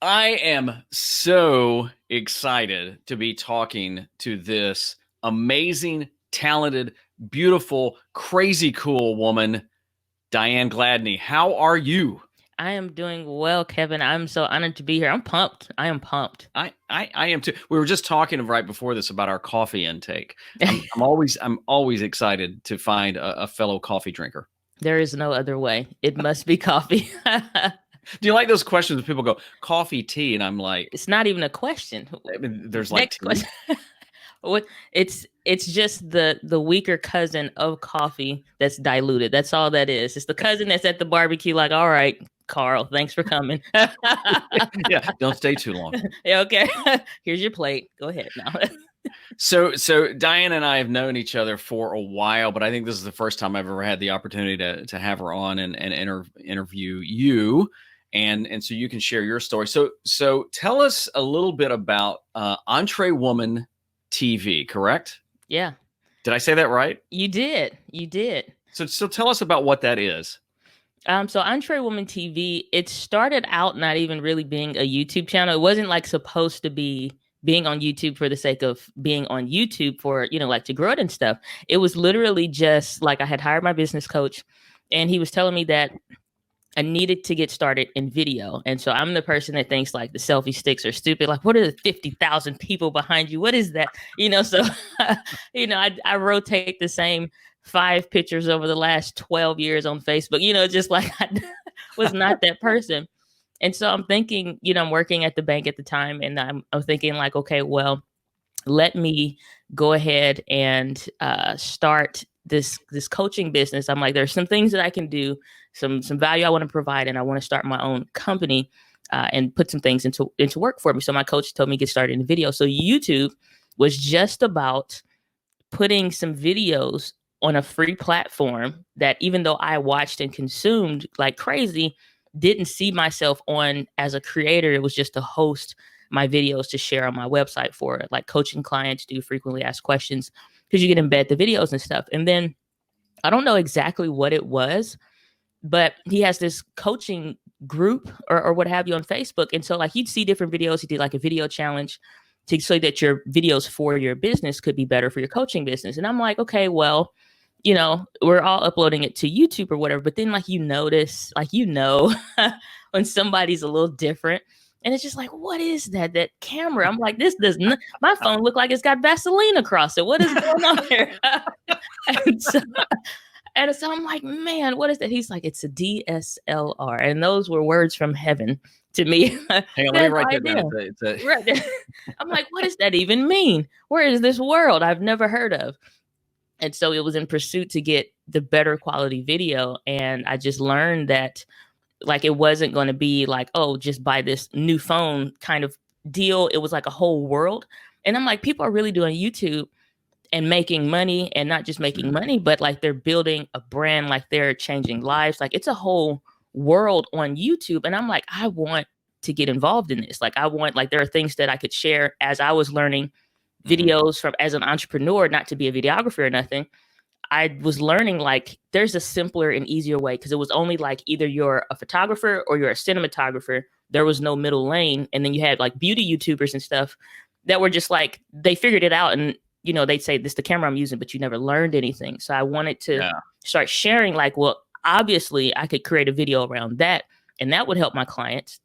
I am so excited to be talking to this amazing, talented, beautiful, crazy cool woman, Diana Gladney. How are you? I am doing well, Kevin. I'm so honored to be here. I'm pumped. I am pumped. I am too. We were just talking right before this about our coffee intake. I'm always excited to find a fellow coffee drinker. There is no other way. It must be coffee. Do you like those questions when people go coffee, tea, and I'm like, It's not even a question. I mean, there's like Next tea. question. What it's just the weaker cousin of coffee that's diluted. That's all that is. It's the cousin that's at the barbecue like, "All right, Carl, thanks for coming." Yeah, don't stay too long. Yeah, okay. Here's your plate. Go ahead now. So Diane and I have known each other for a while, but I think this is the first time I've ever had the opportunity to have her on and interview you, and so you can share your story. So tell us a little bit about EntreWoman TV, correct? Yeah. Did I say that right? You did. You did. So tell us about what that is. So EntreWoman TV, it started out not even really being a YouTube channel. It wasn't like supposed to be being on YouTube for the sake of being on YouTube for, like to grow it and stuff. It was literally just like I had hired my business coach and he was telling me that I needed to get started in video. And so I'm the person that thinks like the selfie sticks are stupid. Like, what are the 50,000 people behind you? What is that? So, I rotate the same 5 pictures over the last 12 years on Facebook, just like I was not that person. And so I'm thinking, I'm working at the bank at the time and I'm thinking like, okay, well, let me go ahead and start this coaching business. I'm like, there's some things that I can do, some value I want to provide, and I want to start my own company and put some things into work for me. So my coach told me to get started in video. So YouTube was just about putting some videos on a free platform that even though I watched and consumed like crazy, didn't see myself on as a creator. It was just to host my videos to share on my website for like coaching clients do frequently asked questions because you can embed the videos and stuff. And then I don't know exactly what it was, but he has this coaching group or what have you on Facebook. And so like you'd see different videos. He did like a video challenge so that your videos for your business could be better for your coaching business. And I'm like, okay, well, we're all uploading it to YouTube or whatever. But then like you notice, like, when somebody's a little different. And it's just like, what is that? That camera? I'm like, this doesn't. My phone look like it's got Vaseline across it. What is going on here? and, so, and so I'm like, man, what is that? He's like, it's a DSLR, and those were words from heaven to me. Hang on, let me write that down. Right. I'm like, what does that even mean? Where is this world I've never heard of? And so it was in pursuit to get the better quality video, and I just learned that like it wasn't going to be like, oh, just buy this new phone kind of deal. It was like a whole world. And I'm like, people are really doing YouTube and making money, and not just making money, but like they're building a brand, like they're changing lives. Like it's a whole world on YouTube. And I'm like, I want to get involved in this. Like I want, like, there are things that I could share as I was learning videos from as an entrepreneur, not to be a videographer or nothing. I was learning like there's a simpler and easier way, because it was only like either you're a photographer or you're a cinematographer. There was no middle lane. And then you had like beauty YouTubers and stuff that were just like, they figured it out and, they'd say, this is the camera I'm using, but you never learned anything. So I wanted to start sharing like, well, obviously I could create a video around that and that would help my clients.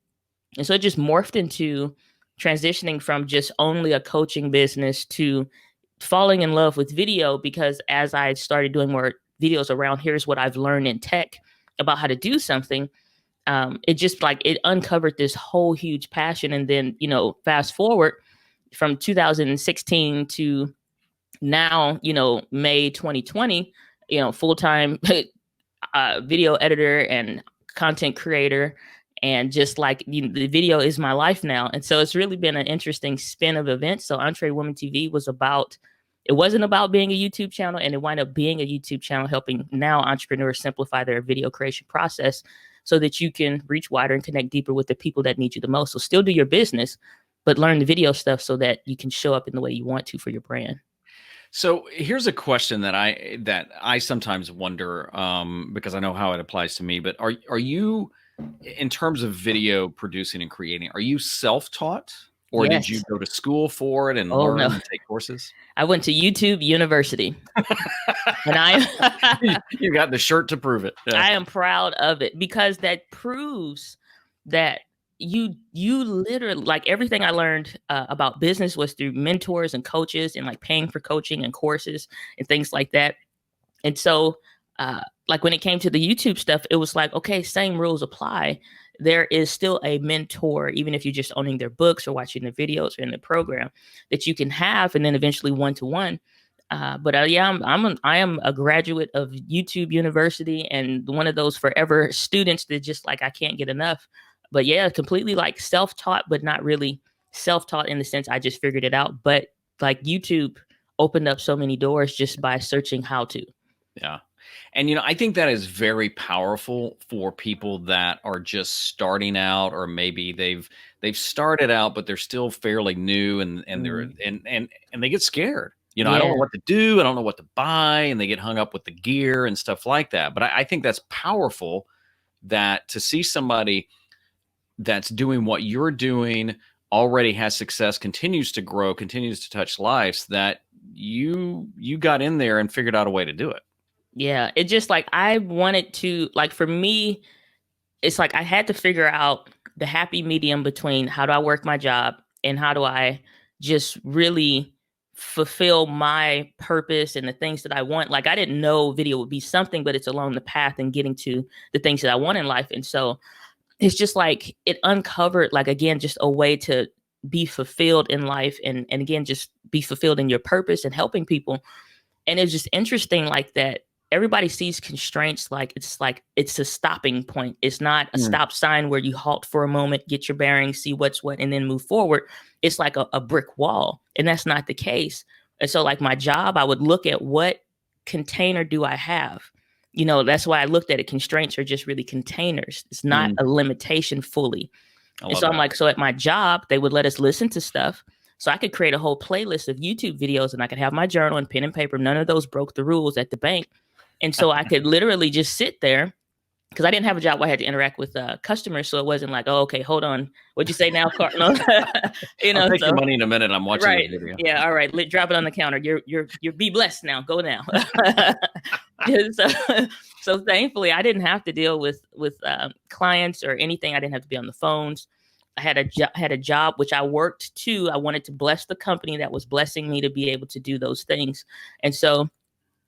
And so it just morphed into transitioning from just only a coaching business to falling in love with video, because as I started doing more videos around here's what I've learned in tech about how to do something, it just like it uncovered this whole huge passion. And then, fast forward from 2016 to now, May 2020, full-time video editor and content creator. And just like the video is my life now. And so it's really been an interesting spin of events. So EntreWoman TV it wasn't about being a YouTube channel, and it wound up being a YouTube channel helping now entrepreneurs simplify their video creation process so that you can reach wider and connect deeper with the people that need you the most. So still do your business, but learn the video stuff so that you can show up in the way you want to for your brand. So here's a question that I sometimes wonder, because I know how it applies to me. But are you in terms of video producing and creating, are you self-taught, or did you Yes. go to school for it and Oh learn no. and take courses? I went to YouTube University, and You got the shirt to prove it. Yeah. I am proud of it because that proves that you literally, like, everything I learned about business was through mentors and coaches and like paying for coaching and courses and things like that. And so, like, when it came to the YouTube stuff, it was like, okay, same rules apply. There is still a mentor, even if you're just owning their books or watching the videos or in the program, that you can have, and then eventually one to one. But yeah, I am a graduate of YouTube University, and one of those forever students that just like I can't get enough. But yeah, completely like self taught, but not really self taught in the sense I just figured it out. But like YouTube opened up so many doors just by searching how to. Yeah. And, I think that is very powerful for people that are just starting out, or maybe they've started out, but they're still fairly new, and they're, Mm. and they get scared. I don't know Yeah, what to do. I don't know what to buy. And they get hung up with the gear and stuff like that. But I think that's powerful, that to see somebody that's doing what you're doing, already has success, continues to grow, continues to touch lives, that you got in there and figured out a way to do it. yeah. It just like I wanted to, like, for me, it's like I had to figure out the happy medium between how do I work my job and how do I just really fulfill my purpose and the things that I want. Like, I didn't know video would be something, but it's along the path and getting to the things that I want in life. And so it's just like it uncovered, like, again, just a way to be fulfilled in life, and again, just be fulfilled in your purpose and helping people. And it's just interesting, like, that everybody sees constraints like it's a stopping point. It's not a Mm. stop sign where you halt for a moment, get your bearings, see what's what, and then move forward. It's like a brick wall, and that's not the case. And so, like, my job, I would look at what container do I have. That's why I looked at it. Constraints are just really containers. It's not Mm. a limitation fully. I And love so I'm that. like, so at my job, they would let us listen to stuff. So I could create a whole playlist of YouTube videos, and I could have my journal and pen and paper. None of those broke the rules at the bank. And so I could literally just sit there, because I didn't have a job where I had to interact with customers. So it wasn't like, oh, okay, hold on. What'd you say now, Cardinal? I'll take So your money in a minute. I'm watching right. this video. Yeah, all right. Drop it on the counter. You're be blessed now. Go now. so, so thankfully I didn't have to deal with clients or anything. I didn't have to be on the phones. I had a job which I worked to. I wanted to bless the company that was blessing me to be able to do those things. And so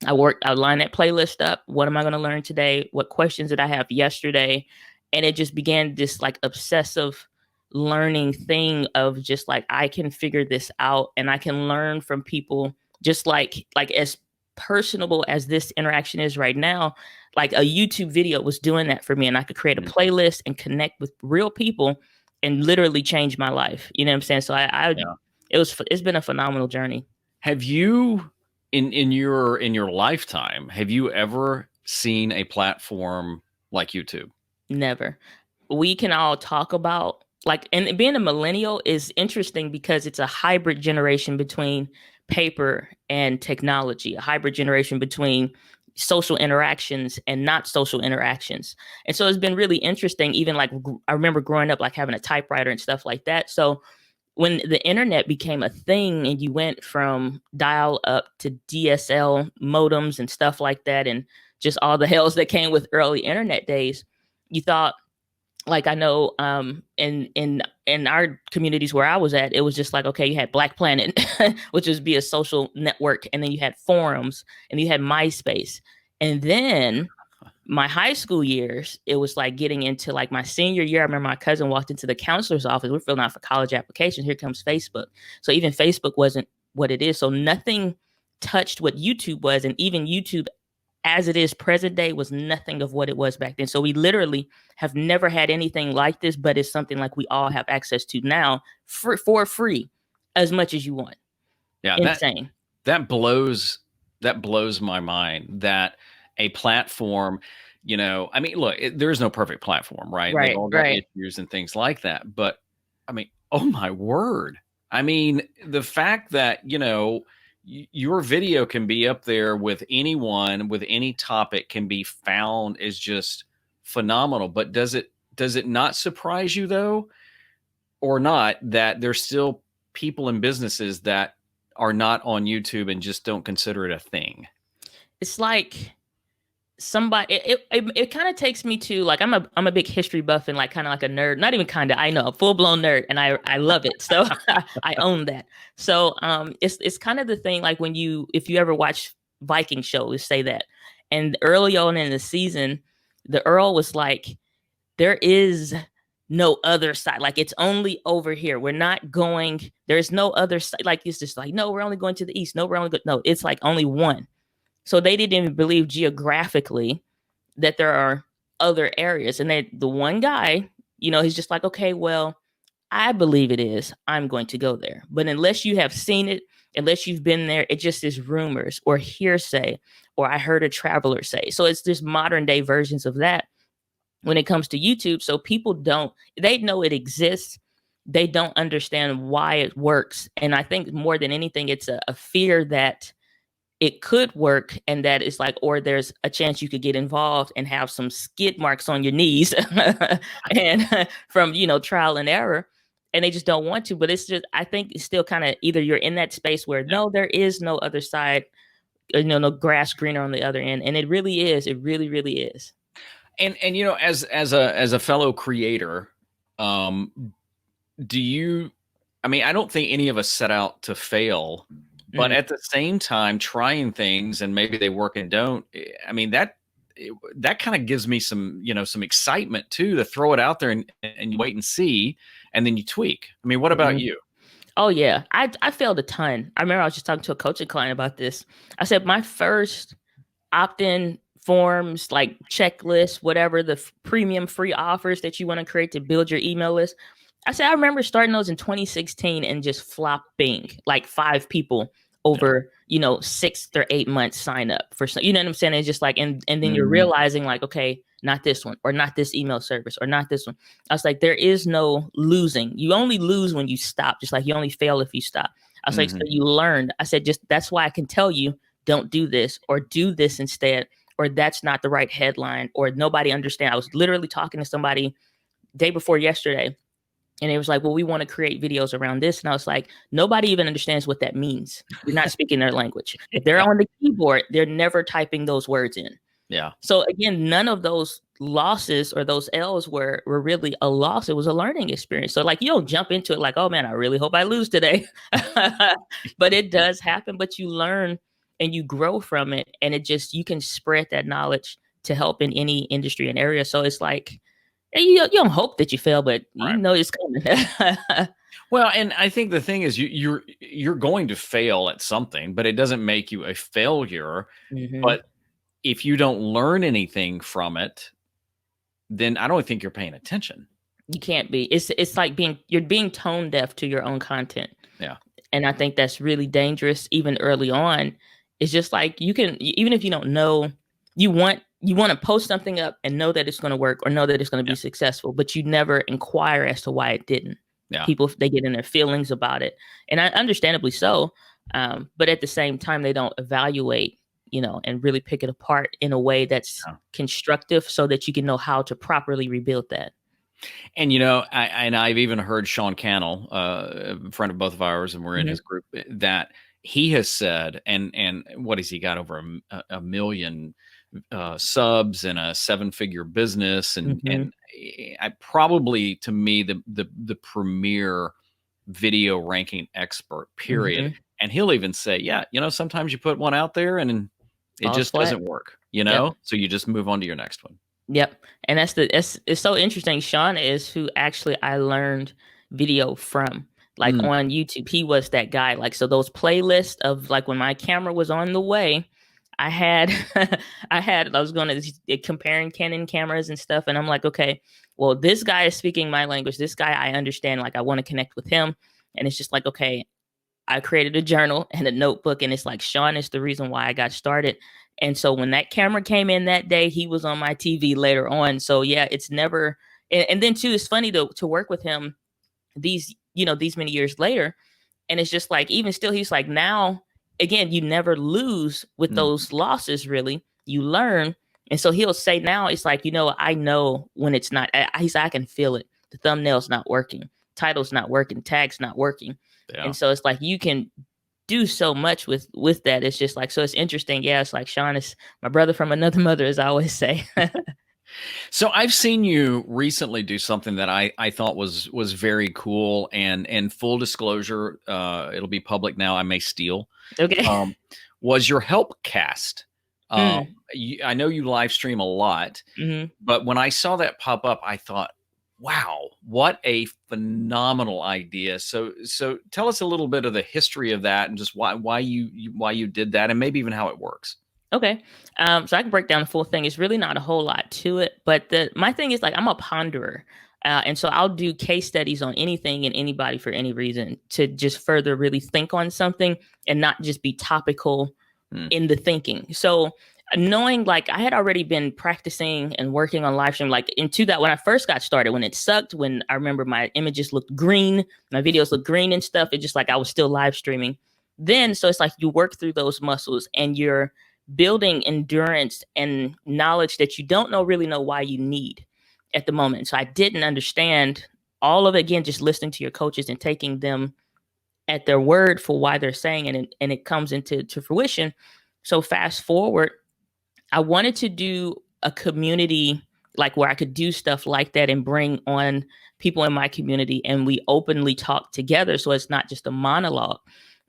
I lined that playlist up. What am I going to learn today? What questions did I have yesterday? And it just began this like obsessive learning thing of just like, I can figure this out and I can learn from people, just like as personable as this interaction is right now. Like, a YouTube video was doing that for me, and I could create a Mm. playlist and connect with real people and literally change my life. You know what I'm saying? So Yeah. it's been a phenomenal journey. Have you, in your lifetime, have you ever seen a platform like YouTube? Never. We can all talk about, like, and being a millennial is interesting because it's a hybrid generation between paper and technology, a hybrid generation between social interactions and not social interactions. And so it's been really interesting. Even like I remember growing up, like having a typewriter and stuff like that. So when the internet became a thing and you went from dial up to DSL modems and stuff like that, and just all the hells that came with early internet days, you thought, like, I know in our communities where I was at, it was just like, okay, you had Black Planet, which was be a social network, and then you had forums, and you had MySpace. And then my high school years, it was like getting into like my senior year. I remember my cousin walked into the counselor's office. We're filling out for college applications. Here comes Facebook. So even Facebook wasn't what it is. So nothing touched what YouTube was. And even YouTube as it is present day was nothing of what it was back then. So we literally have never had anything like this, but it's something like we all have access to now for free, as much as you want. Yeah, Insane. that blows my mind, that a platform, I mean, look, there is no perfect platform, right? They've Right, all got right. issues and things like that. But I mean, oh my word. I mean, the fact that, your video can be up there with anyone with any topic, can be found, is just phenomenal. But does it not surprise you though, or not, that there's still people and businesses that are not on YouTube and just don't consider it a thing? It's like somebody it kind of takes me to, like, I'm a big history buff and like kind of like a nerd, not even kind of, I know, a full-blown nerd, and I love it, so I own that. So it's kind of the thing, like when if you ever watch Viking shows, say that, and early on in the season, the Earl was like, there is no other side, like it's only over here, we're not going, there's no other side, like it's just like, no, we're only going to the east, no, we're only no, it's like only one. So they didn't even believe geographically that there are other areas. And the one guy, he's just like, okay, well, I believe it is. I'm going to go there. But unless you have seen it, unless you've been there, it just is rumors or hearsay, or I heard a traveler say. So it's just modern day versions of that when it comes to YouTube. So people they know it exists. They don't understand why it works. And I think more than anything, it's a fear that it could work, and that it's like, or there's a chance you could get involved and have some skid marks on your knees and from, trial and error, and they just don't want to. But it's just, I think it's still kind of, either you're in that space where no, there is no other side, no grass greener on the other end. And it really is. It really, really is. And as a fellow creator, do you, I don't think any of us set out to fail. But at the same time, trying things and maybe they work and don't, that kind of gives me some, some excitement too, to throw it out there and you wait and see, and then you tweak. What about you? Oh yeah. I failed a ton. I remember I was just talking to a coaching client about this. I said, my first opt-in forms, like checklist, whatever, the premium free offers that you want to create to build your email list. I said, I remember starting those in 2016 and just flopping, like 5 people over, 6 or 8 months sign up for some, you know what I'm saying? It's just like, and then you're realizing like, okay, not this one, or not this email service, or not this one. I was like, there is no losing. You only lose when you stop, just like you only fail if you stop. I was like, so you learned. I said, just, that's why I can tell you, don't do this, or do this instead, or that's not the right headline, or nobody understand. I was literally talking to somebody day before yesterday, and it was like, well, we want to create videos around this. And I was like, nobody even understands what that means. You're not speaking their language. If they're on the keyboard, they're never typing those words in. Yeah. So again, none of those losses or those L's were really a loss. It was a learning experience. So like, you don't jump into it like, oh man, I really hope I lose today. But it does happen, but you learn and you grow from it. And it just, you can spread that knowledge to help in any industry and area. So it's like, you don't hope that you fail, but you know it's coming. Well, and I think the thing is, you're going to fail at something, but it doesn't make you a failure. But if you don't learn anything from it, then I don't think you're paying attention. You can't be. It's like you're being tone deaf to your own content. Yeah. And I think that's really dangerous even early on. It's just like, you can, even if you don't know, you want to post something up and know that it's going to work, or know that it's going to be successful, but you never inquire as to why it didn't. Yeah. People, they get in their feelings about it, and understandably so. But at the same time, they don't evaluate, and really pick it apart in a way that's constructive, so that you can know how to properly rebuild that. And, I've even heard Sean Cannell, a friend of both of ours, and we're in his group, that he has said, and what has he got, over a million subs and a 7-figure business, and I probably, to me, the premier video ranking expert, period. And he'll even say, sometimes you put one out there and it just doesn't work, so you just move on to your next one. Yep. And it's so interesting. Sean is who actually I learned video from, like on YouTube. He was that guy. Like, so those playlists of like, when my camera was on the way, I was going to comparing Canon cameras and stuff. And I'm like, okay, well, this guy is speaking my language. This guy, I understand, like, I want to connect with him. And it's just like, okay, I created a journal and a notebook, and it's like, Sean is the reason why I got started. And so when that camera came in that day, he was on my TV later on. So yeah, it's never, and then too, it's funny to work with him these many years later. And it's just like, even still, he's like, now, again, you never lose with those losses, really. You learn, And so he'll say now, it's like, I know when it's not, he's like, I can feel it. The thumbnail's not working. Title's not working. Tag's not working. Yeah. And so it's like, you can do so much with that. It's just like, so it's interesting. Yeah. It's like, Sean is my brother from another mother, as I always say. So I've seen you recently do something that I thought was very cool, and full disclosure, it'll be public now. I may steal. Okay. Was your help cast? Mm. I know you live stream a lot, but when I saw that pop up, I thought, wow, what a phenomenal idea. So tell us a little bit of the history of that, and just why you did that, and maybe even how it works. Okay. So I can break down the full thing. It's really not a whole lot to it, but my thing is, like, I'm a ponderer. And so I'll do case studies on anything and anybody for any reason to just further really think on something and not just be topical in the thinking. So knowing, like, I had already been practicing and working on live stream, like into that when I first got started, when it sucked, when I remember my images looked green, my videos looked green and stuff. It just like I was still live streaming then. So it's like you work through those muscles and you're building endurance and knowledge that you don't really know why you need at the moment. So I didn't understand all of it, again, just listening to your coaches and taking them at their word for why they're saying it, and it comes into fruition. So fast forward, I wanted to do a community like where I could do stuff like that and bring on people in my community and we openly talk together. So it's not just a monologue.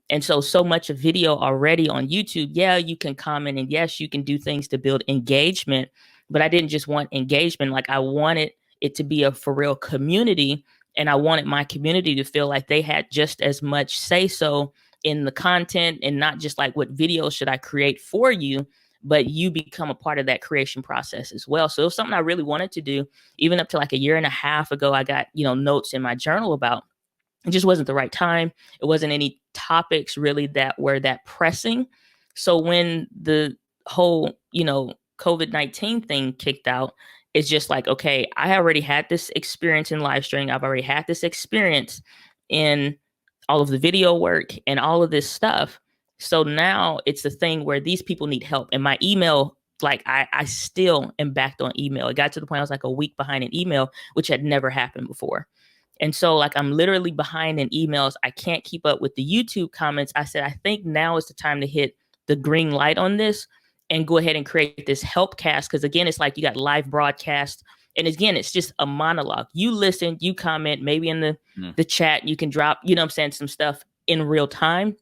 And so much of video already on YouTube, yeah, you can comment and yes, you can do things to build engagement, but I didn't just want engagement. Like, I wanted it to be a for real community, and I wanted my community to feel like they had just as much say so in the content, and not just like what video should I create for you, but you become a part of that creation process as well. So it was something I really wanted to do. Even up to like a year and a half ago, I got, notes in my journal about. It just wasn't the right time. It wasn't any topics really that were that pressing. So when the whole, COVID-19 thing kicked out, it's just like, okay, I already had this experience in live streaming. I've already had this experience in all of the video work and all of this stuff. So now it's the thing where these people need help. And my email, like, I still am backed on email. It got to the point I was like a week behind in email, which had never happened before. And so, like, I'm literally behind in emails. I can't keep up with the YouTube comments. I said, I think now is the time to hit the green light on this and go ahead and create this help cast. Because again, it's like you got live broadcast. And again, it's just a monologue. You listen, you comment, maybe in the chat, you can drop, some stuff in real time.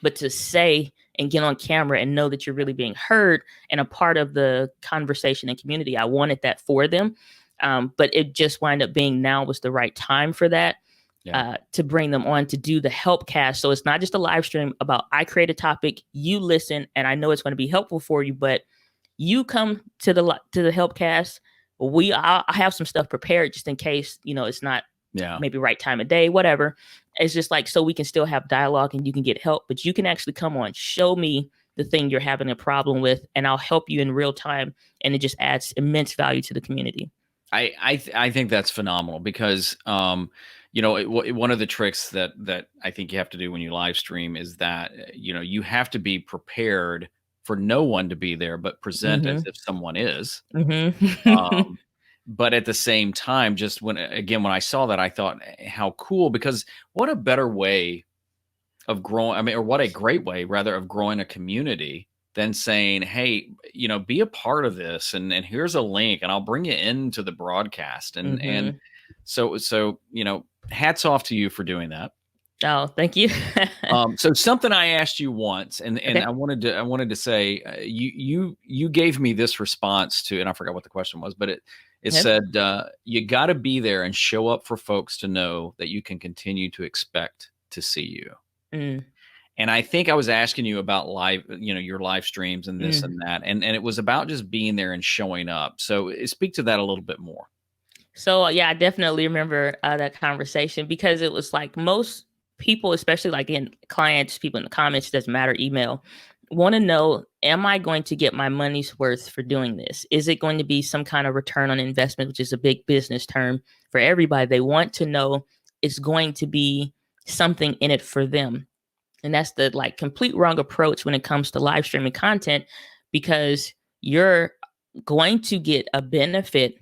But to say and get on camera and know that you're really being heard and a part of the conversation and community, I wanted that for them. But it just wound up being now was the right time for that, to bring them on to do the help cast. So it's not just a live stream about I create a topic, you listen, and I know it's going to be helpful for you, but you come to the help cast. I have some stuff prepared just in case, it's not maybe right time of day, whatever. It's just like, so we can still have dialogue and you can get help, but you can actually come on, show me the thing you're having a problem with, and I'll help you in real time. And it just adds immense value to the community. I think that's phenomenal because, one of the tricks that I think you have to do when you live stream is that, you have to be prepared for no one to be there, but present as if someone is. But at the same time, just when I saw that, I thought, how cool, because what a better way of growing. I mean, or what a great way rather of growing a community than saying, hey, be a part of this, and here's a link, and I'll bring you into the broadcast. And so, hats off to you for doing that. Oh, thank you. So something I asked you once, and Okay. I wanted to say, you gave me this response to, and I forgot what the question was, but it said, you got to be there and show up for folks to know that you can continue to expect to see you. And I think I was asking you about live, your live streams and this and that. And it was about just being there and showing up. So speak to that a little bit more. So, yeah, I definitely remember that conversation, because it was like most people, especially like in clients, people in the comments, doesn't matter, email, want to know, am I going to get my money's worth for doing this? Is it going to be some kind of return on investment, which is a big business term for everybody? They want to know it's going to be something in it for them. And that's the complete wrong approach when it comes to live streaming content, because you're going to get a benefit,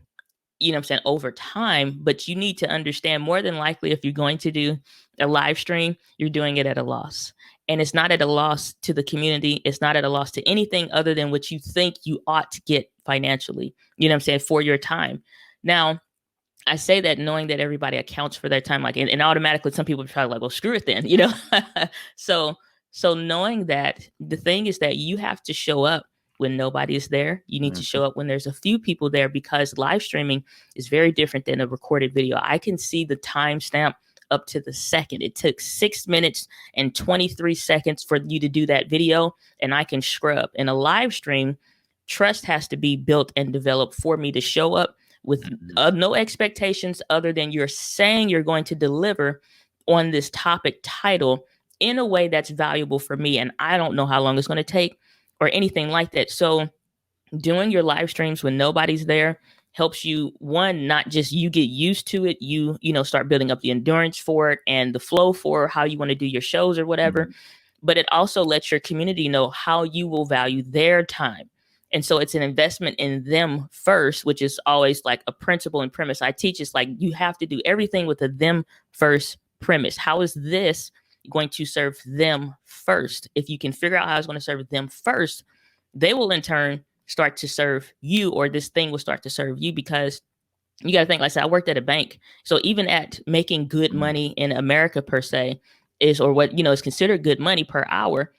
you know what I'm saying, over time, but you need to understand more than likely if you're going to do a live stream, you're doing it at a loss. And it's not at a loss to the community. It's not at a loss to anything other than what you think you ought to get financially, you know what I'm saying, for your time. Now, I say that knowing that everybody accounts for their time, like, and automatically some people are probably like, well, screw it then, you know? so, so knowing that the thing is that you have to show up when nobody is there. You need to show up when there's a few people there, because live streaming is very different than a recorded video. I can see the timestamp up to the second. It took 6 minutes and 23 seconds for you to do that video, and I can scrub. In a live stream, trust has to be built and developed for me to show up with no expectations other than you're saying you're going to deliver on this topic title in a way that's valuable for me. And I don't know how long it's going to take or anything like that. So doing your live streams when nobody's there helps you, one, not just you get used to it, you know, start building up the endurance for it and the flow for how you want to do your shows or whatever. But it also lets your community know how you will value their time. And so it's an investment in them first, which is always like a principle and premise I teach. It's like you have to do everything with a them first premise. How is this going to serve them first? If you can figure out how it's going to serve them first, they will in turn start to serve you, or this thing will start to serve you, because you got to think, like I said, I worked at a bank. So even at making good money in America per se is, or what, you know, is considered good money per hour.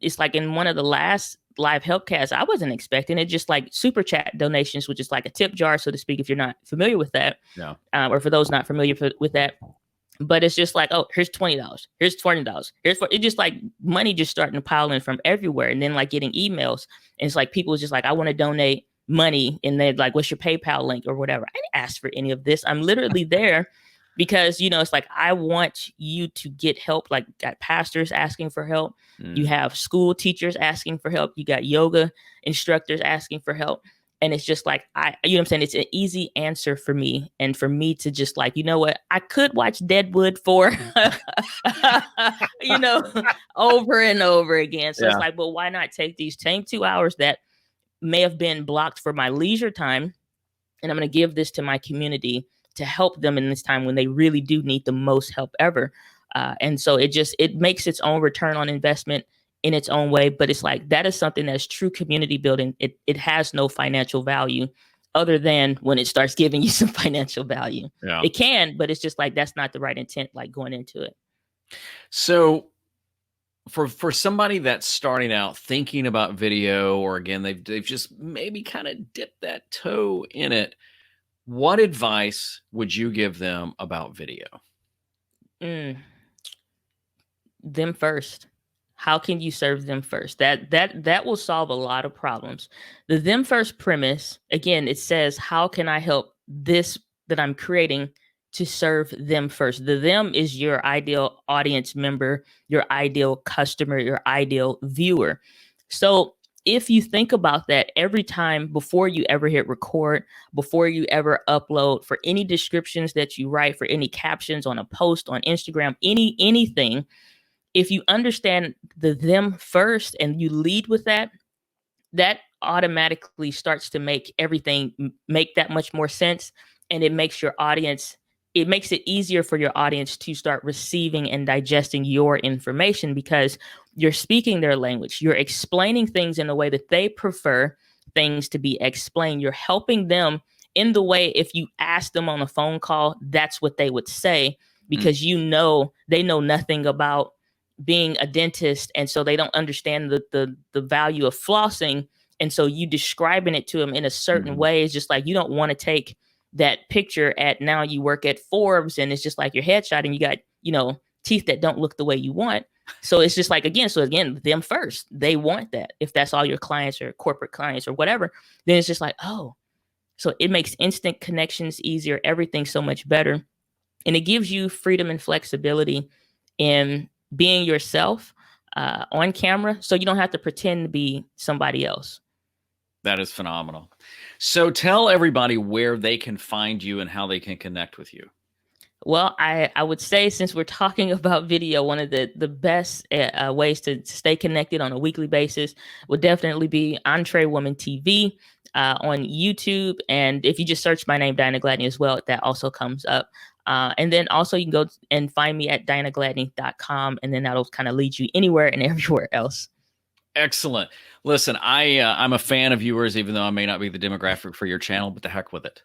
It's like in one of the last live helpcasts, I wasn't expecting it, just like super chat donations, which is like a tip jar, so to speak, if you're not familiar with that. Yeah. Or for those not familiar with that. But it's just like, oh, here's $20, here's $20, it's just like money just starting to pile in from everywhere. And then like getting emails, and it's like people just like, I want to donate money, and they're like, what's your PayPal link or whatever. I didn't ask for any of this. I'm literally there because, you know, it's like, I want you to get help. Like, got pastors asking for help. You have school teachers asking for help. You got yoga instructors asking for help. And it's just like, you know what I'm saying? It's an easy answer for me. And for me to just like, you know what? I could watch Deadwood for, you know, over and over again. So it's like, but why not take these same 2 hours that may have been blocked for my leisure time, and I'm going to give this to my community to help them in this time when they really do need the most help ever. And so it makes its own return on investment in its own way. But it's like, that is something that's true community building. It has no financial value other than when it starts giving you some financial value. Yeah. It can, but it's just like, that's not the right intent, like going into it. So for somebody that's starting out thinking about video, or again, they've just maybe kind of dipped that toe in it, what advice would you give them about video? Them first. How can you serve them first? That will solve a lot of problems. The them first premise, again, it says, how can I help this that I'm creating to serve them first? The them is your ideal audience member, your ideal customer, your ideal viewer. So if you think about that every time before you ever hit record, before you ever upload, for any descriptions that you write, for any captions on a post on Instagram, anything, if you understand the them first and you lead with that, that automatically starts to make everything make that much more sense. And it makes your audience, it makes it easier for your audience to start receiving and digesting your information, because you're speaking their language. You're explaining things in a way that they prefer things to be explained. You're helping them in the way, if you ask them on a phone call, that's what they would say, because you know, they know nothing about being a dentist, and so they don't understand the value of flossing. And so you describing it to them in a certain way is just like, you don't want to take that picture at, now you work at Forbes and it's just like your headshot and you got, you know, teeth that don't look the way you want. So it's just like, again, them first, they want that. If that's all your clients or corporate clients or whatever, then it's just like, oh, so it makes instant connections easier, everything so much better. And it gives you freedom and flexibility in being yourself on camera, so you don't have to pretend to be somebody else. That is phenomenal. So tell everybody where they can find you and how they can connect with you. Well, I would say, since we're talking about video, one of the best ways to stay connected on a weekly basis would definitely be EntreWoman TV. on YouTube. And if you just search my name, Diana Gladney, as well, that also comes up. And then also you can go and find me at dianagladney.com, and then that'll kind of lead you anywhere and everywhere else. Excellent. Listen, I'm a fan of yours, even though I may not be the demographic for your channel, but the heck with it.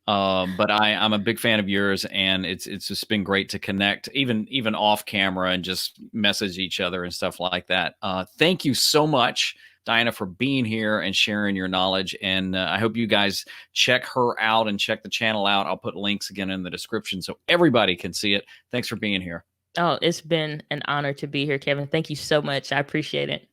But I'm a big fan of yours, and it's just been great to connect, even off camera, and just message each other and stuff like that. Thank you so much, Diana, for being here and sharing your knowledge. And I hope you guys check her out and check the channel out. I'll put links again in the description so everybody can see it. Thanks for being here. Oh, it's been an honor to be here, Kevin. Thank you so much. I appreciate it.